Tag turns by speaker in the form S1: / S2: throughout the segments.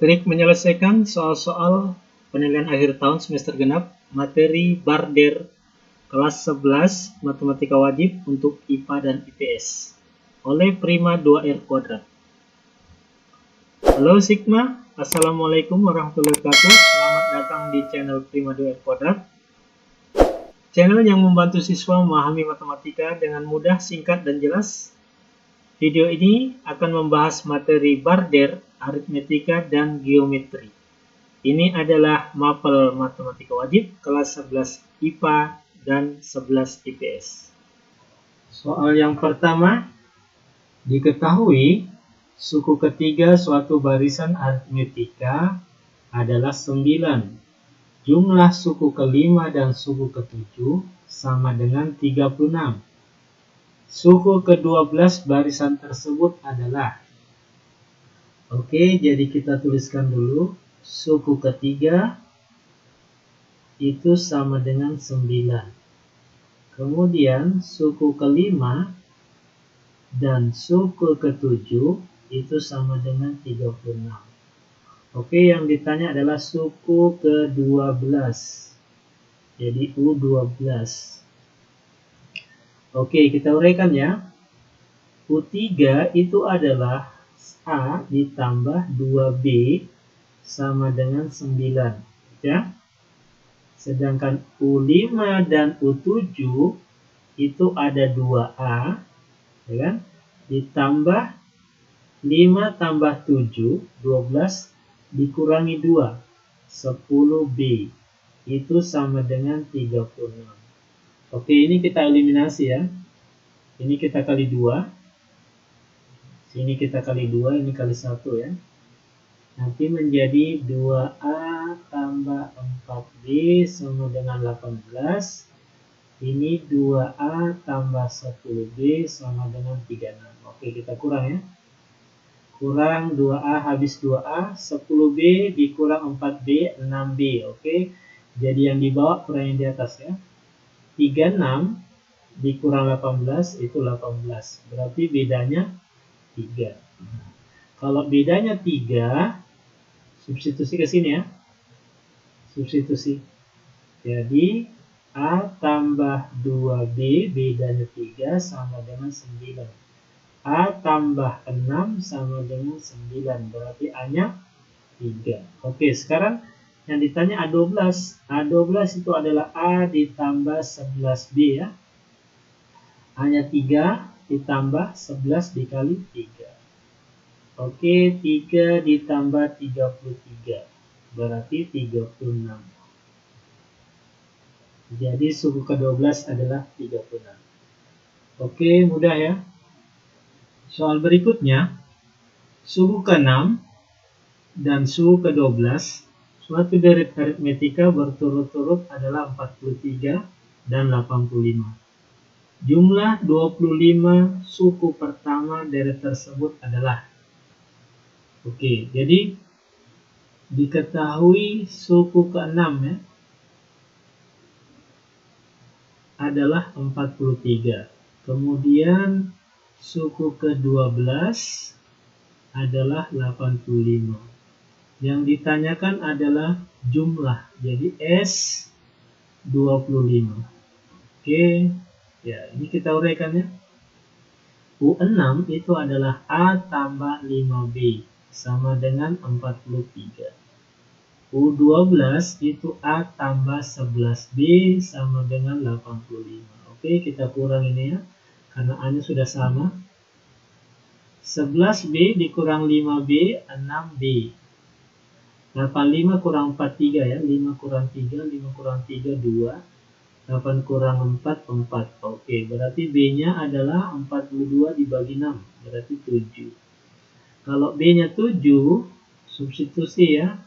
S1: Teknik menyelesaikan soal-soal penilaian akhir tahun semester genap materi Barder kelas 11 Matematika Wajib untuk IPA dan IPS oleh Prima 2R². Halo Sigma, Assalamualaikum warahmatullahi wabarakatuh. Selamat datang di channel Prima 2R², channel yang membantu siswa memahami matematika dengan mudah, singkat, dan jelas. Video ini akan membahas materi Barder, aritmetika, dan geometri. Ini adalah mapel matematika wajib kelas 11 IPA dan 11 IPS. Soal yang pertama, diketahui suku ketiga suatu barisan aritmetika adalah 9. Jumlah suku kelima dan suku ketujuh sama dengan 36. Suku ke-12 barisan tersebut adalah, jadi kita tuliskan dulu, suku ketiga itu sama dengan 9. Kemudian suku kelima dan suku ketujuh itu sama dengan 36. Yang ditanya adalah suku ke-12. Jadi U12. Kita uraikan ya. U3 itu adalah A ditambah 2B sama dengan 9. Ya. Sedangkan U5 dan U7 itu ada 2A, ya kan? Ditambah 5 tambah 7, 12 dikurangi 2, 10B. Itu sama dengan 36. Ini kita eliminasi ya. Ini kita kali 2. Sini kita kali 2, ini kali 1 ya. Nanti menjadi 2A tambah 4B sama dengan 18. Ini 2A tambah 10B sama dengan 36. Kita kurang ya. Kurang 2A habis 2A, 10B dikurang 4B, 6B. Jadi yang di bawah kurang yang di atas ya. 36 dikurang 18 itu 18. Berarti bedanya 3. Kalau bedanya 3, substitusi ke sini ya. Substitusi. Jadi A tambah 2B bedanya 3 sama dengan 9. A tambah 6 sama dengan 9. Berarti A-nya 3. Sekarang yang ditanya A12. A12 itu adalah A ditambah 11B ya. A-nya 3 ditambah 11 dikali 3. 3 ditambah 33. Berarti 36. Jadi suku ke-12 adalah 36. Mudah ya. Soal berikutnya, suku ke-6 dan suku ke-12 suatu deret aritmetika berturut-turut adalah 43 dan 85. Jumlah 25 suku pertama deret tersebut adalah. Jadi diketahui suku ke-6 ya adalah 43. Kemudian suku ke-12 adalah 85. Yang ditanyakan adalah jumlah. Jadi S 25. Ya, ini kita uraikan ya. U6 itu adalah A tambah 5B sama dengan 43. U12 itu A tambah 11B sama dengan 85. Kita kurang ini ya, karena A-nya sudah sama. 11B dikurang 5B, 6B. 85 kurang 43 ya, 5 kurang 3, 5 kurang 3, 2. 8 kurang 4, 4. Berarti B-nya adalah 42 dibagi 6, berarti 7. Kalau B-nya 7, substitusi ya.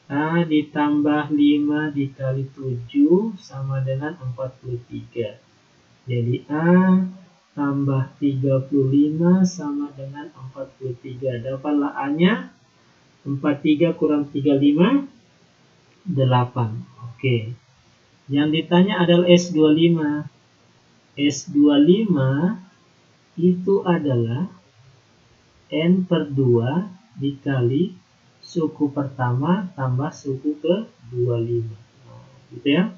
S1: A ditambah 5 dikali 7 sama dengan 43. Jadi A tambah 35 sama dengan 43. Dapatlah A-nya 43 kurang 35, 8. Yang ditanya adalah S25. S25 itu adalah N per 2 dikali suku pertama tambah suku ke-25. Nah, gitu ya.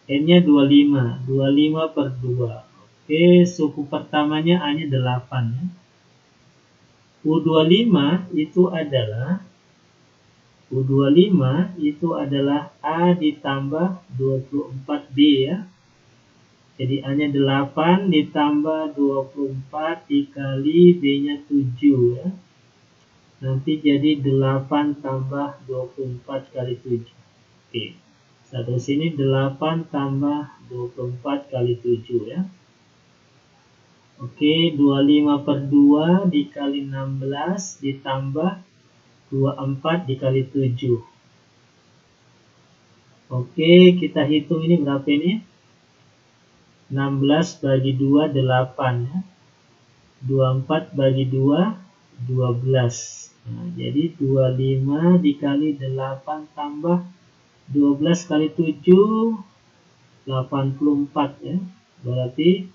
S1: N-nya 25. 25 per 2. Oke, suku pertamanya A-nya 8 ya. U25 itu adalah A ditambah 24B ya. Jadi A-nya 8 ditambah 24 dikali B-nya 7 ya. Nanti jadi 8 tambah 24 kali 7. Oke. Satu sini 8 tambah 24 kali 7 ya. Oke, 25 per 2 dikali 16 ditambah 24 dikali 7. Oke, kita hitung ini berapa ini? 16 bagi 2, 8 ya. 24 bagi 2, 12. Nah, jadi 25 dikali 8 tambah 12 kali 7, 84 ya. Berarti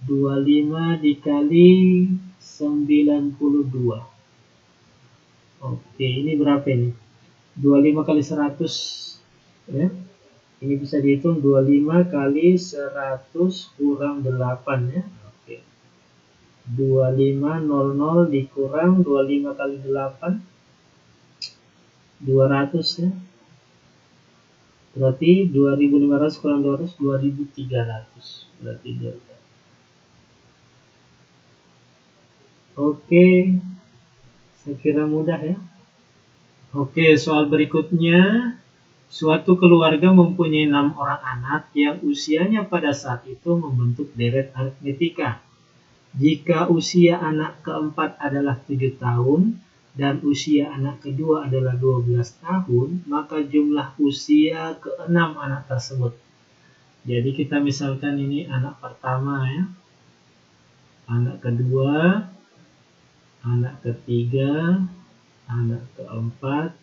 S1: 25 dikali 92. Oke, ini berapa ini? 25 kali 100 ya. Ini bisa dihitung 25 kali 100 kurang 8 ya. Oke. 2500 dikurang 25 kali 8 200 ya. Berarti 2500 kurang 200 2300. Berarti delta. Oke. Saya kira mudah ya. Oke, soal berikutnya. Suatu keluarga mempunyai 6 orang anak yang usianya pada saat itu membentuk deret aritmetika. Jika usia anak keempat adalah 7 tahun dan usia anak kedua adalah 12 tahun, maka jumlah usia ke-6 anak tersebut. Jadi kita misalkan ini anak pertama ya, anak kedua, anak ketiga, anak keempat,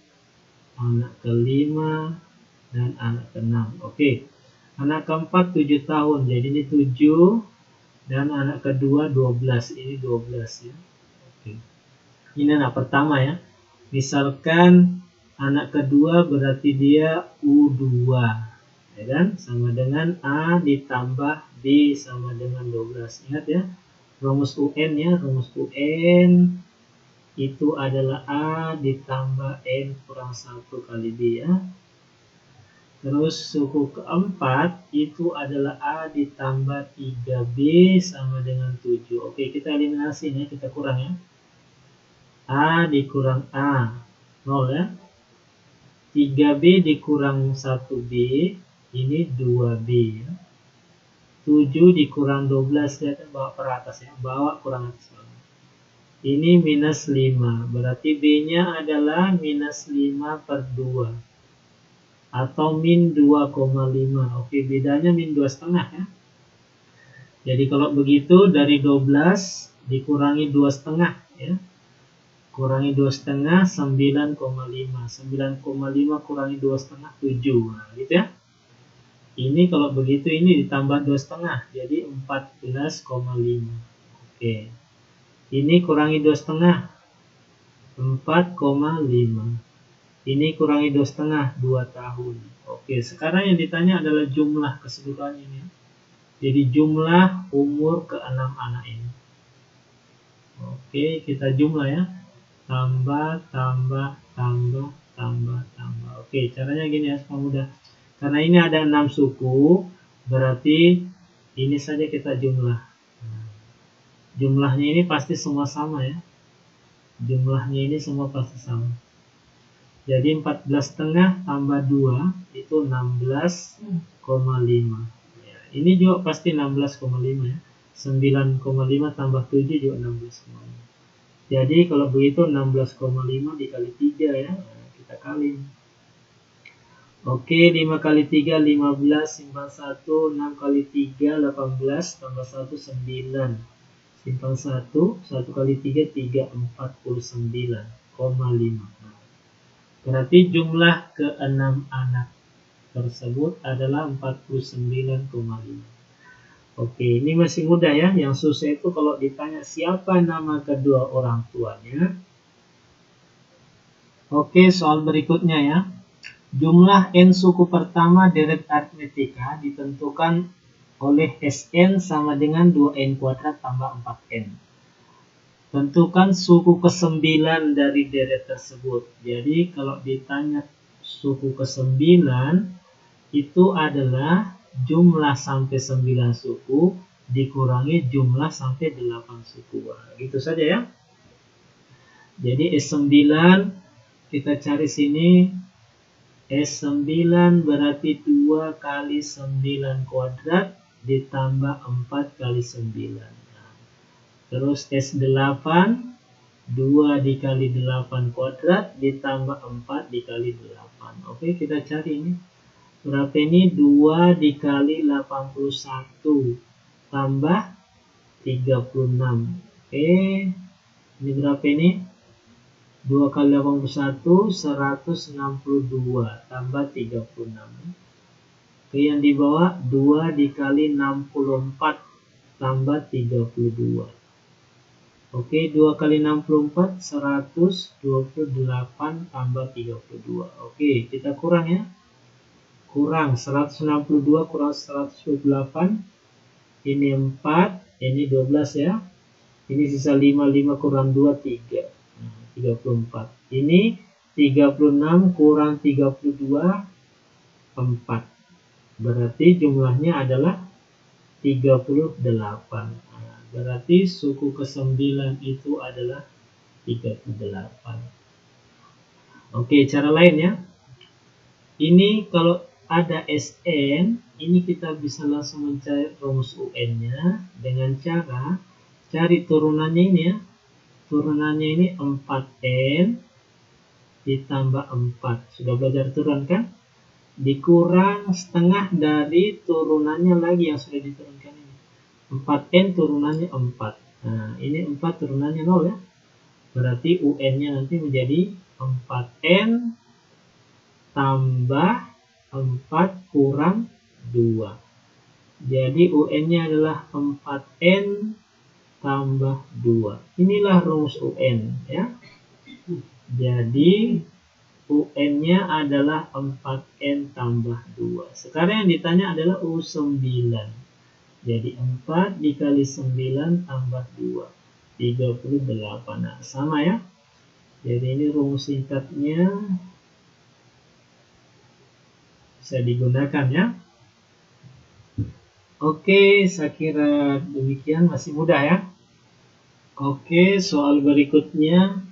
S1: anak kelima, dan anak keenam. Oke, anak keempat 7 tahun, jadi ini 7, dan anak kedua 12, ini 12 ya. Oke. Ini anak pertama ya. Misalkan anak kedua berarti dia U2, ya kan? Sama dengan A ditambah B sama dengan 12. Ingat ya, rumus UN ya, rumus UN itu adalah A ditambah N kurang 1 kali B ya. Terus suku keempat itu adalah A ditambah 3B sama dengan 7. Oke, kita eliminasi ya, kita kurang ya. A dikurang A, 0 ya. 3B dikurang 1B, ini 2B ya. 7 dikurang 12, ya, bawa ke atas ya, bawa kurang atas. Ini minus 5, berarti B-nya adalah minus 5 per 2. Atau min 2,5. Oke, bedanya min 2,5 ya. Jadi kalau begitu dari 12 dikurangi 2,5 ya. Kurangi 2,5 9,5. 9,5 kurangi 2,5 7. Nah, gitu ya. Ini kalau begitu ini ditambah 2,5 jadi 14,5. Oke. Ini kurangi 2,5 4,5. Ini kurangi 2,5 2 tahun. Oke, sekarang yang ditanya adalah jumlah keseluruhan ini. Jadi jumlah umur ke-6 anak ini. Oke, kita jumlah ya. Tambah. Oke, caranya gini ya, supaya mudah. Karena ini ada 6 suku, berarti ini saja kita jumlah. Jumlahnya ini pasti semua sama ya. Jumlahnya ini semua pasti sama. Jadi 14,5 tambah 2 itu 16,5. Ya, ini juga pasti 16,5 ya. 9,5 tambah 7 juga 16,5. Jadi kalau begitu 16,5 dikali 3 ya. Nah, kita kali. Oke, 5 kali 3 15, simpan 1, 6 kali 3 18, tambah 1 9. Simpan 1, 1 kali 3 3, 49,5. Berarti jumlah ke-6 anak tersebut adalah 49,5. Oke, ini masih mudah ya. Yang susah itu kalau ditanya siapa nama kedua orang tuanya. Oke, soal berikutnya ya. Jumlah n suku pertama deret aritmetika ditentukan oleh Sn sama dengan 2n kuadrat tambah 4n. Tentukan suku ke-9 dari deret tersebut. Jadi kalau ditanya suku ke-9 itu adalah jumlah sampai 9 suku dikurangi jumlah sampai 8 suku. Gitu saja ya. Jadi S9 kita cari sini. S9 berarti 2 kali 9 kuadrat ditambah 4 kali 9. Terus S8 2 dikali 8 kuadrat ditambah 4 dikali 8. Oke, kita cari ini. Berapa ini? 2 dikali 81 tambah 36. Oke, ini berapa ini? 2 kali 81, 162 tambah 36. Oke, yang di bawah 2 dikali 64 tambah 32. Oke, 2 kali 64, 128 tambah 32. Oke, kita kurang ya. Kurang 162 kurang 128. Ini 4, ini 12 ya. Ini sisa 5, 5 kurang 2, 3. 34. Ini 36 kurang 32, 4. Berarti jumlahnya adalah 38. Berarti suku ke-9 itu adalah 38. Oke, cara lain ya. Ini kalau ada Sn, ini kita bisa langsung mencari rumus UN-nya dengan cara cari turunannya ini ya. Turunannya ini 4n ditambah 4. Sudah belajar turun kan? Dikurang setengah dari turunannya lagi yang sudah diturunkan ini. 4n turunannya 4. Nah, ini 4 turunannya 0 ya. Berarti UN-nya nanti menjadi 4n tambah 4 kurang 2. Jadi UN-nya adalah 4n tambah 2. Inilah rumus UN ya. Jadi UN-nya adalah 4n tambah 2. Sekarang yang ditanya adalah U9. Jadi 4 dikali 9 tambah 2. 38. Nah, sama ya. Jadi ini rumus singkatnya bisa digunakan ya. Oke, saya kira demikian, masih mudah ya. Oke, soal berikutnya.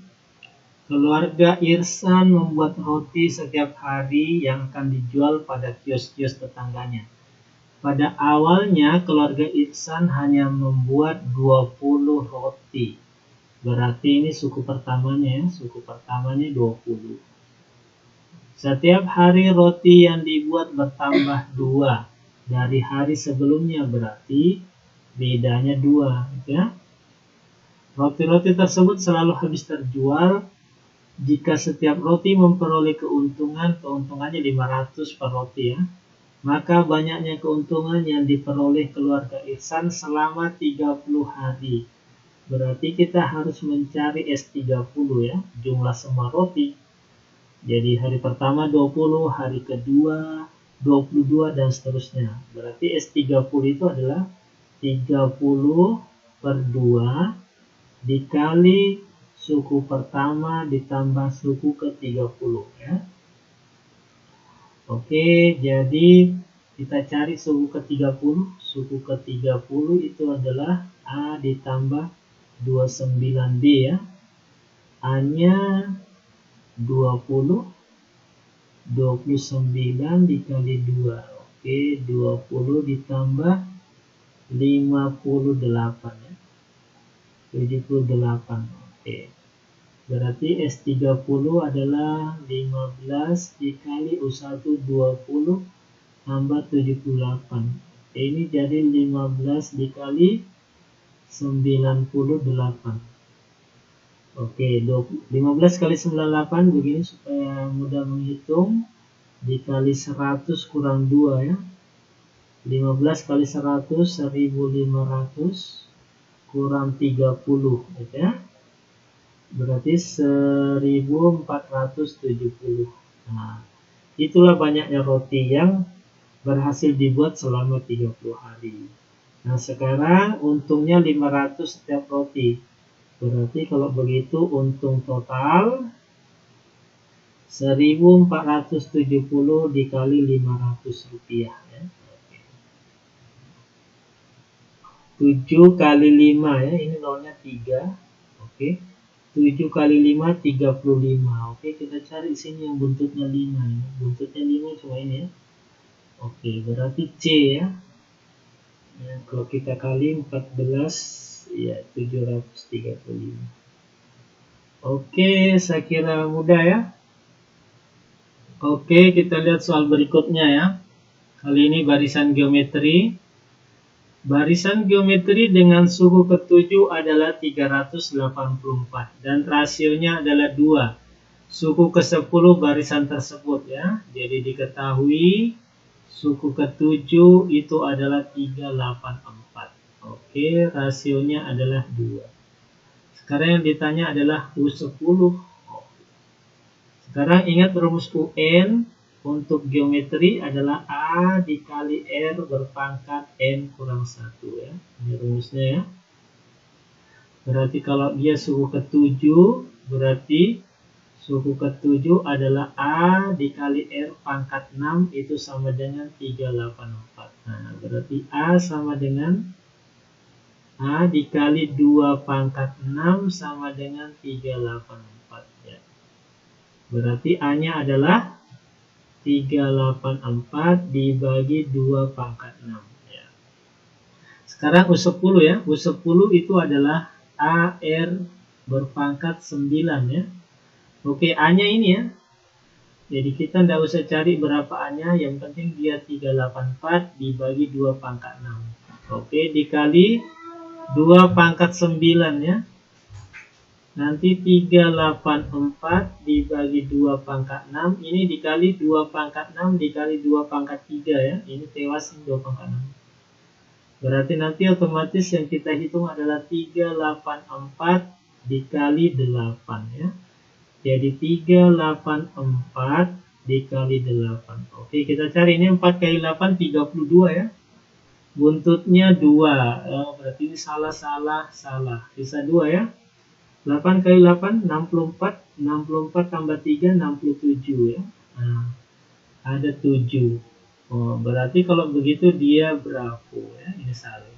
S1: Keluarga Irsan membuat roti setiap hari yang akan dijual pada kios-kios tetangganya. Pada awalnya keluarga Irsan hanya membuat 20 roti. Berarti ini suku pertamanya ya, suku pertamanya 20. Setiap hari roti yang dibuat bertambah 2 dari hari sebelumnya, berarti bedanya 2 ya. Roti-roti tersebut selalu habis terjual. Jika setiap roti memperoleh keuntungannya 500 per roti ya, maka banyaknya keuntungan yang diperoleh keluarga Ihsan selama 30 hari. Berarti kita harus mencari S30 ya, jumlah semua roti. Jadi hari pertama 20, hari kedua 22 dan seterusnya. Berarti S30 itu adalah 30 per 2 dikali suku pertama ditambah suku ke-30 ya. Oke, jadi kita cari suku ke-30. Suku ke-30 itu adalah A ditambah 29B ya. A-nya 20, 29 dikali 2. Oke, 20 ditambah 58 ya. 78. Oke. Berarti S30 adalah 15 dikali U1 20 tambah 78. Ini jadi 15 dikali 98. Oke, 15 kali 98 begini supaya mudah menghitung. Dikali 100 kurang 2 ya. 15 kali 100, 1500 kurang 30 ya. berarti 1470. Nah, itulah banyaknya roti yang berhasil dibuat selama 30 hari. Nah, sekarang untungnya 500 setiap roti. Berarti kalau begitu untung total 1470 dikali 500 rupiah ya. 7 kali 5 ya, ini nolnya 3. Oke. 7 kali 5 35. Oke, kita cari sini yang buntutnya 5 ya. Buntutnya 5 cuma ini ya. Oke, berarti C ya. Ya, kalau kita kali 14 ya 735. Oke, saya kira mudah ya. Oke, kita lihat soal berikutnya ya. Kali ini barisan geometri. Barisan geometri dengan suku ke-7 adalah 384 dan rasionya adalah 2. Suku ke-10 barisan tersebut ya. Jadi diketahui suku ke-7 itu adalah 384. Oke, rasionya adalah 2. Sekarang yang ditanya adalah U10. Sekarang ingat rumus UN untuk geometri adalah A dikali R berpangkat N kurang 1 ya. Ini rumusnya ya. Berarti kalau dia suku ke-7, berarti suku ke-7 adalah A dikali R pangkat 6 itu sama dengan 384. Nah, berarti A sama dengan A dikali 2 pangkat 6 sama dengan 384 ya. Berarti A-nya adalah 384 dibagi 2 pangkat 6 ya. Sekarang U10 ya. U10 itu adalah AR berpangkat 9 ya. Oke, A-nya ini ya. Jadi kita tidak usah cari berapa A-nya, yang penting dia 384 dibagi 2 pangkat 6. Oke, dikali 2 pangkat 9 ya. Nanti 384 dibagi 2 pangkat 6. Ini dikali 2 pangkat 6 dikali 2 pangkat 3 ya. Ini tewas 2 pangkat 6. Berarti nanti otomatis yang kita hitung adalah 384 dikali 8 ya. Jadi 384 dikali 8. Oke, kita cari ini 4 kali 8 32 ya. Buntutnya 2. Berarti ini salah. Bisa 2 ya. 8 kali 8 64. 64 tambah 3 67 ya. Nah, ada 7. Oh, berarti kalau begitu dia berapa ya? Ini salah.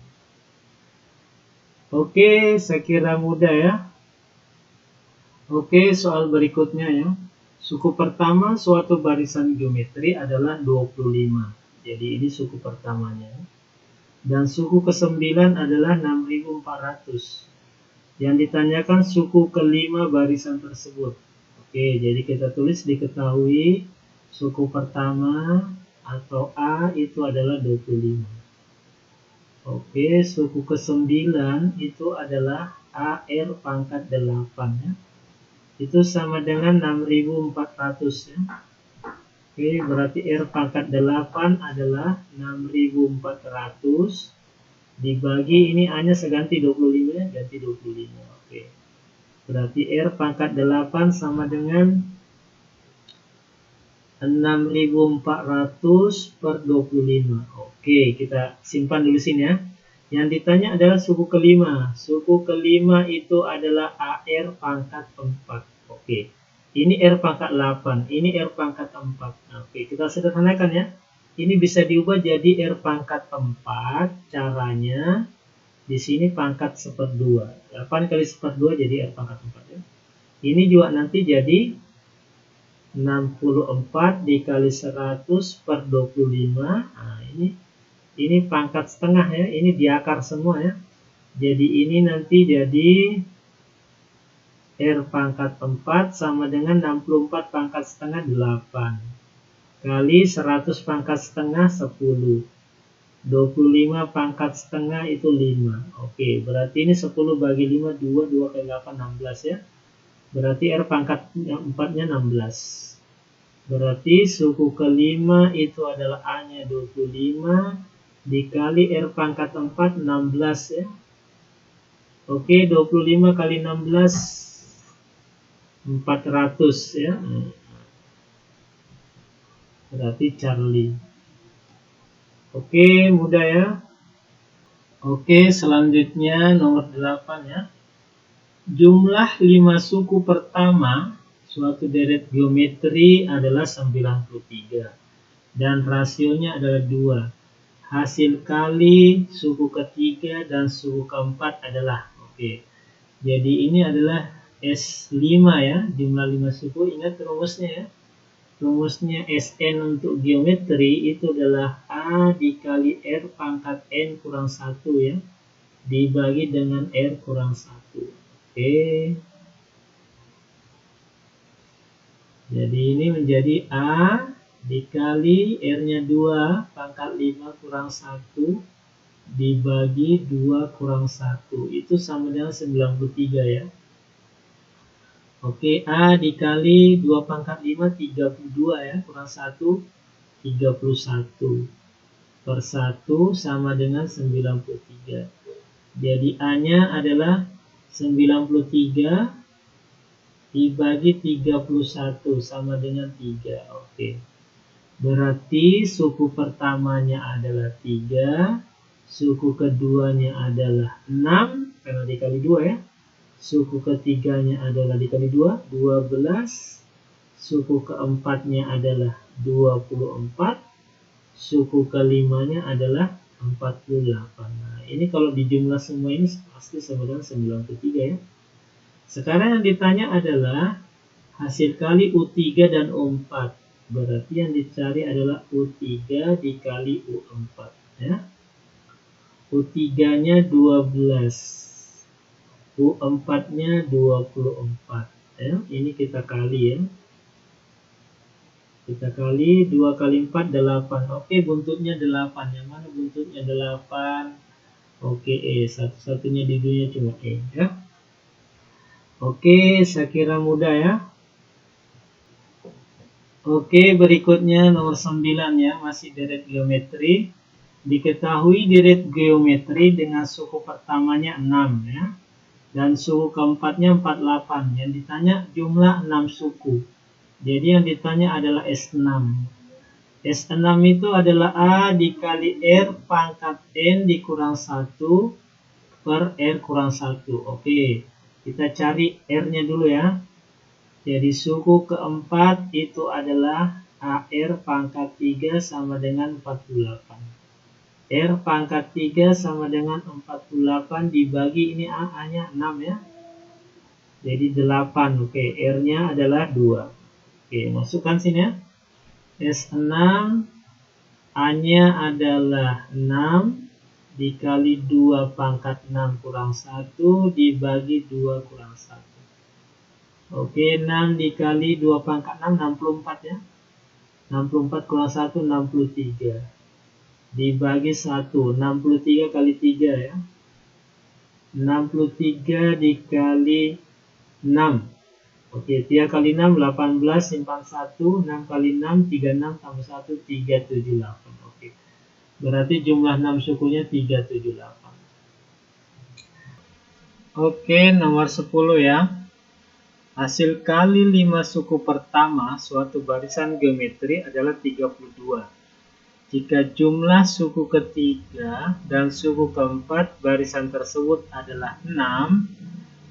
S1: Oke, saya kira mudah ya. Oke, soal berikutnya ya. Suku pertama suatu barisan geometri adalah 25. Jadi ini suku pertamanya. Dan suku ke-9 adalah 6400. Yang ditanyakan suku kelima barisan tersebut. Oke, jadi kita tulis diketahui suku pertama atau A itu adalah 25. Oke, suku ke-9 itu adalah AR pangkat 8 ya. Itu sama dengan 6400 ya. Oke, berarti R pangkat 8 adalah 6400 dibagi, ini A nya seganti 25 ya, ganti 25. Oke. Berarti R pangkat 8 sama dengan 6400 per 25. Oke, kita simpan dulu sini ya. Yang ditanya adalah suku kelima. Suku kelima itu adalah AR pangkat 4. Oke. Ini R pangkat 8. Ini R pangkat 4. Oke, kita sederhanakan ya. Ini bisa diubah jadi R pangkat 4. Caranya di sini pangkat 1/2. 8 kali 1/2 jadi R pangkat 4 ya. Ini juga nanti jadi 64 dikali 100 per 25. Nah, ini pangkat setengah ya, ini di akar semua ya. Jadi ini nanti jadi R pangkat 4 sama dengan 64 pangkat setengah 8 kali 100 pangkat setengah 10. 25 pangkat setengah itu 5. Oke, berarti ini 10 bagi 5 2, 2 kali 8 16 ya. Berarti R pangkat 4-nya 16. Berarti suku kelima itu adalah A-nya 25 dikali R pangkat 4 16 ya. Oke, 25 kali 16 400 ya. Berarti Charlie. Oke, mudah ya. Oke, selanjutnya nomor 8 ya. Jumlah 5 suku pertama suatu deret geometri adalah 93 dan rasionya adalah 2. Hasil kali suku ketiga dan suku keempat adalah. Oke. Jadi ini adalah S5 ya, jumlah 5 suku. Ingat rumusnya ya. Rumusnya Sn untuk geometri itu adalah A dikali R pangkat N kurang 1 ya, dibagi dengan R kurang 1. Oke. Jadi ini menjadi A dikali R-nya 2 pangkat 5 kurang 1 dibagi 2 kurang 1. Itu sama dengan 93 ya. Oke, A dikali 2 pangkat 5 32 ya, kurang 1 31 per 1 sama dengan 93. Jadi A-nya adalah 93 dibagi 31 sama dengan 3. Oke. Berarti suku pertamanya adalah 3, suku keduanya adalah 6 karena dikali 2 ya. Suku ketiganya adalah dikali 2, 12. Suku keempatnya adalah 24. Suku kelimanya adalah 48. Nah, ini kalau dijumlah semua ini pasti sama dengan 93 ya. Sekarang yang ditanya adalah hasil kali U3 dan U4. Berarti yang dicari adalah U3 dikali U4 ya. U3-nya 12. U4-nya 24 ya. Ini kita kali ya. Kita kali 2 kali 4 8. Oke, buntutnya 8. Yang mana buntutnya 8? Oke, E. Satu-satunya di dunia cuma E ya. Oke, saya kira mudah ya. Oke, berikutnya nomor 9 ya, masih deret geometri. Diketahui deret geometri dengan suku pertamanya 6 ya. Dan suku keempatnya 48. Yang ditanya jumlah 6 suku. Jadi yang ditanya adalah S6. S6 itu adalah A dikali R pangkat N dikurang 1 per R kurang 1. Oke, kita cari R-nya dulu ya. Jadi suku keempat itu adalah AR pangkat 3 sama dengan 48. R pangkat 3 sama dengan 48 dibagi ini A-nya 6 ya. Jadi 8. Oke, R-nya adalah 2. Oke, masukkan sini ya. S6 A-nya adalah 6 dikali 2 pangkat 6 kurang 1 dibagi 2 kurang 1. Oke, 6 dikali 2 pangkat 6 64 ya. 64 kurang 1 63. Dibagi 1, 63 kali 3 ya. 63 dikali 6. Oke, 3 kali 6, 18, simpan 1, 6 kali 6, 36 tambah 1, 378. Oke, berarti jumlah 6 sukunya 378. Oke, nomor 10 ya. Hasil kali 5 suku pertama suatu barisan geometri adalah 32. Jika jumlah suku ketiga dan suku keempat barisan tersebut adalah 6,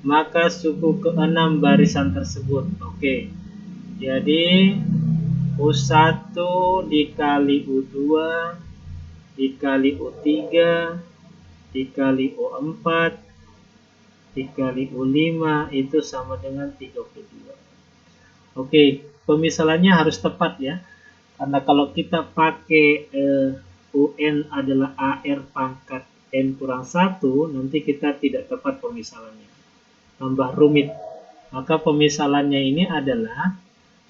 S1: maka suku ke-6 barisan tersebut. Oke, jadi U1 dikali U2 dikali U3 dikali U4 dikali U5 itu sama dengan 32. Oke, pemisalannya harus tepat ya. Karena kalau kita pakai UN adalah AR pangkat N kurang 1, nanti kita tidak tepat pemisalannya. Tambah rumit. Maka pemisalannya ini adalah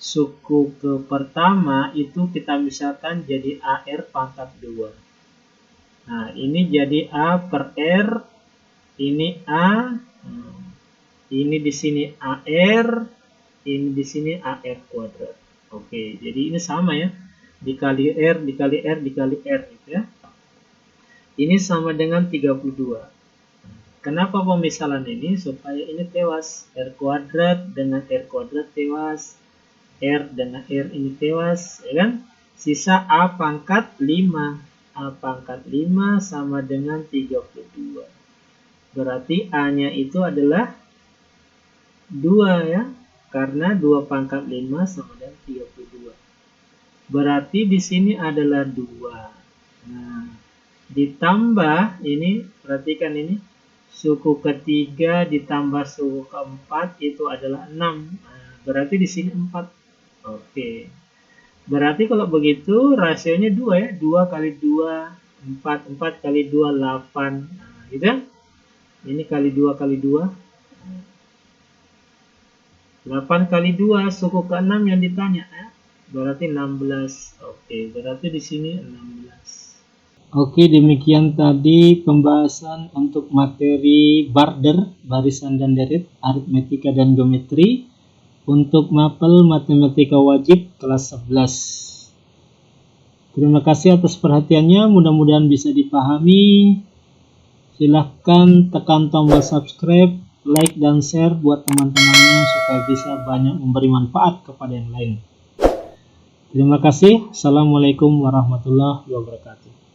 S1: suku ke pertama itu kita misalkan jadi AR pangkat 2. Nah, ini jadi A per R, ini A, ini di sini AR, ini di sini AR kuadrat. Oke, jadi ini sama ya. Dikali R, dikali R, dikali R gitu ya. Ini sama dengan 32. Kenapa pemisalan ini? Supaya ini tewas. R kuadrat dengan R kuadrat tewas. R dengan R ini tewas, ya kan? Sisa A pangkat 5. A pangkat 5 sama dengan 32. Berarti A-nya itu adalah 2 ya. Karena 2 pangkat 5 sama dengan 32. Berarti di sini adalah 2. Nah, ditambah ini, perhatikan ini. Suku ketiga ditambah suku keempat itu adalah 6. Nah, berarti di sini 4. Oke. Berarti kalau begitu rasionya 2 ya. 2 kali 2, 4. 4 kali 2, 8. Nah, gitu ya. Ini kali 2 kali 2. 8 kali 2, suku ke-6 yang ditanya ya. Berarti 16. Oke, berarti di sini 16. Oke, demikian tadi pembahasan untuk materi border, barisan dan deret, aritmetika dan geometri untuk mapel matematika wajib kelas 11. Terima kasih atas perhatiannya, mudah-mudahan bisa dipahami. Silahkan tekan tombol subscribe, like, dan share buat teman-temannya supaya bisa banyak memberi manfaat kepada yang lain. Terima kasih. Assalamualaikum warahmatullahi wabarakatuh.